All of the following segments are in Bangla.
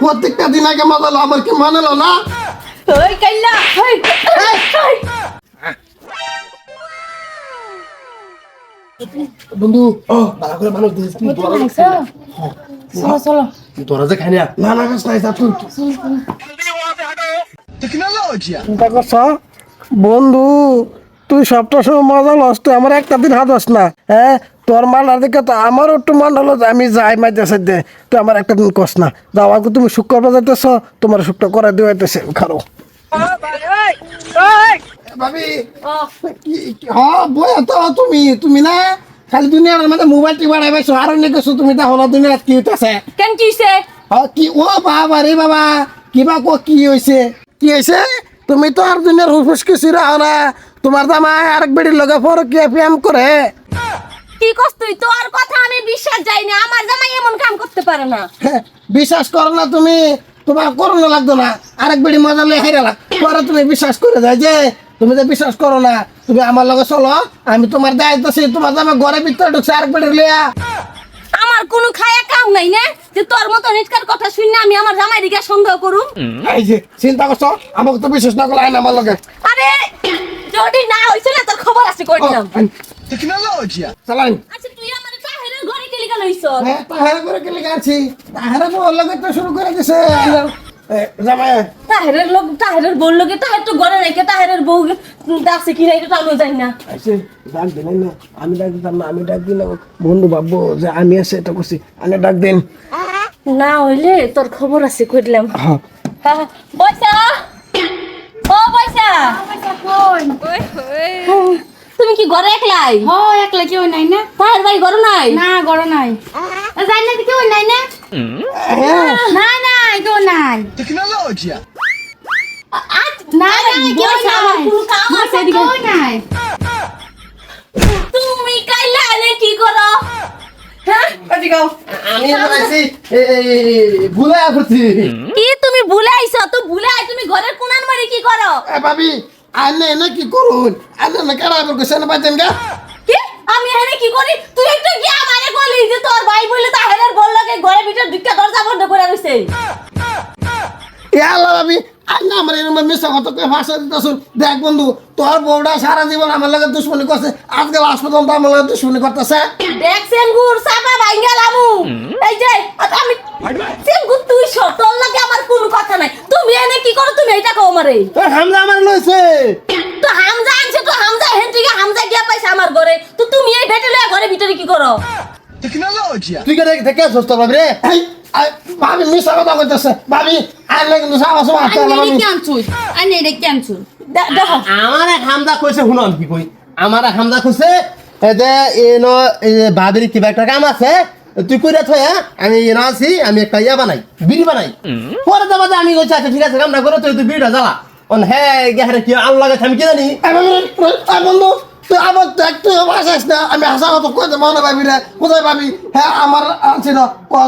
প্রত্যেকটা দিন আগে মজা লো আমার কি মনে লো না ওই কাইল্লা ওই বন্ধু ভালো করে মানুষ দিস কি চলো চলো তোরা যে খাই না না কাজ নাই তুই টেকনোলজিয়া চিন্তা করছ বন্ধু তুই সবটা সময় মজা লস তুই আমার একটা দিন হাত আস না হ্যাঁ তোর মালার দিকে তো আমারও একটু মন হলো যে আমি যাই মাইতেছে দে তুই আমার একটা দিন কস না যাও আগে তুমি শুক্র বাজাইতেছ তোমার শুক্র করে দিওয়াইতেছে খারো ভাবি হ্যাঁ বই তো তুমি না খালি দুনিয়ার মধ্যে মোবাইল টিপার আইবাইছো আর অন্য কিছু তুমি তা হলো দুনিয়াত কি হইতাছে কেন কি হইছে কি ও বাবা রে বাবা কিবা কি হইছে তুমি তো আর দুনিয়ার হুফুস কিছু রাও না তোমার জামাই আরেক বেড়ির লগে পরকিয়া প্রেম করে কি কস তুই তোর কথা আমি বিশ্বাস যাই না আমার জামাই এমন কাম করতে পারে না বিশ্বাস করো না তুমি তোমার করোনা লাগতো না আরেক বেড়ি মজা লয়ে হাইরালা পরে তুমি বিশ্বাস করে যায় যে তুমি যে বিশ্বাস করো না তুমি আমার লগে চলো আমি তোমার দায়িত্ব তোমার জামাই ঘরে ভিতরে ঢুকছে আরেক বেড়ির লইয়া আমার কোনো খায়া কাম নাই না যে তোর মতো নিষ্কার কথা শুনে আমি আমার জামাই দিকে সন্দেহ করুম এই যে চিন্তা করছো আমাকে তো বিশ্বাস না করলে আইন আমার লগে আরে যদি না হইছে না তোর খবর আছে কই দিলাম টেকনোলজিয়া চালান আচ্ছা তুই আমার তাহেরের ঘরে গেলি কেন হইছ হ্যাঁ তাহারা করে গেলে গেছি তাহারা বল লগে তো শুরু করে দিছে জামাই তাহেরের বউ লগে তাহের তো ঘরে রাখে তাহেরের বউ ডাকছে কি না এটা তো আমিও জানি না আইছে ডাক দিলেন না আমি ডাক দিতাম না আমি ডাক দিলাম বন্ধু ভাববো যে আমি আছে এটা করছি আমি ডাক দিন না হইলে তোর খবর আছে কই দিলাম হ্যাঁ পয়সা ও পয়সা তুমি কি ঘরে একলাই একলা কেউ নাই না তাহের ভাই ঘরে নাই না গড় নাই যাই না কেউ নাই না না না কেউ নাই টেকনোলজিয়া না না কেউ আমার নাই কোনো কাম আছে এদিকে কেউ নাই তুমি কাইলা এনে কি করো হ্যাঁ আমি আইছি ভুলে আসছি কি তুমি ভুলে আইছো তো ভুলে আই তুমি ঘরের কোনার মারি কি করো ভাবি আনে না কি করুন আনে না কারা বলকে সেনা পাইতেন গা কি আমি এখানে কি করি তুই একটু কি আমারে বলি যে তোর ভাই বলে তাহেরের বল লাগে ঘরে ভিতর ঢুকে দরজা বন্ধ করে রইছে ইয়াল্লা ভাবি আইনা আমার এরকম মিশা কত কই ভাষা দিতেছুন দেখ বন্ধু তোর বউটা সারা জীবন আমার লাগে দুশ্মনী করছে আজকে লাস্ট পর্যন্ত আমার লাগে দুশ্মনী করতেছে দেখছেন গুর সাবা ভাঙ্গালামু এই যে আমি সেনগুর তুই সব তোর লাগে আমার কোনো কথা নাই তুমি এনে কি করো তুমি এটা কও আমারে হামলা আমার লইছে তো হামজা আনছে তো হামজা হেন থেকে হামজা গিয়া পাইছে আমার ঘরে তো তুমি এই বেটে লয়ে ঘরে ভিতরে কি করো টেকনোলজিয়া তুই কে দেখে সুস্থ ভাবি রে ভাবি মিশা কথা কইতেছে ভাবি আইলে কিন্তু সাবা সাবা হাতে আনে আমি ক্যান্সুল আনে রে ক্যান্সুল দেখো আমার এক হামদা কইছে শুনুন কি কই আমার এক হামদা কইছে যে এনো বাবির কিবা একটা কাম আছে তুই কইরা থয় আমি এনো আছি আমি একটা ইয়া বানাই বিড়ি বানাই পরে যাবা যে আমি কইছি আচ্ছা ঠিক আছে কামটা করো তুই বিড়িটা জ্বালা অন হ্যাঁ গেহারে কি আল্লাহ লাগে আমি কি জানি বন্ধু তুই আবার দেখ তুই আসিস না আমি হাসা কথা কই দেবো না ভাবি রে কোথায় ভাবি হ্যাঁ আমার আনছি না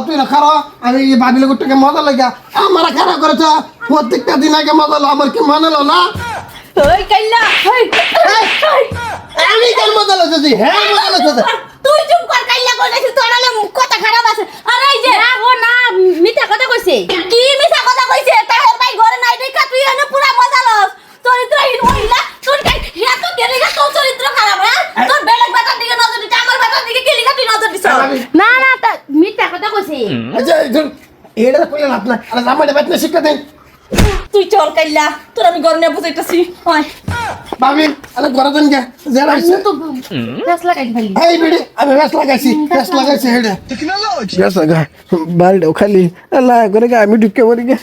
তুই না খারো আমি ভাবি লোকটাকে মজা লাগা আমার খারাপ করেছ প্রত্যেকটা দিন আগে মজা লো আমার কি মনে লো না ওই কাইল্লা ওই আমি কেন মজা লাগছে হ্যাঁ মজা লাগছে তুই চুপ কর কাইল্লা কইছিস তোর নালে কথা খারাপ আছে আরে এই যে না গো না মিথ্যা কথা কইছে কি মিছা কথা কইছে তাহের ভাই ঘরে নাই দেখা তুই এনে পুরা মজা লস চরিত্রহীন মহিলা তোর কাই হিয়া তো গেলে গা তোর চরিত্র খারাপ হ্যাঁ তোর বেলেগ বাটার দিকে নজর দিতে আমার বাটার দিকে গেলি গা তুই নজর দিছ না না মিথ্যা কথা কইছে এটা কইলে লাভ না আরে জামাইটা বাইতে শিক্ষা দেন তুই চল কাইল্লা তোর আমি ঘরে নিয়ে বুঝাইতাছি হয় ভাবি আরে ঘরে দেন কে যারা আছে তো ফেস লাগাই ফেলি এই বিড়ি আমি ব্যাস লাগাইছি হেডে টেকনোলজি ব্যাস লাগা বাড়িটাও খালি আল্লাহ করে আমি ঢুকে পড়ি গে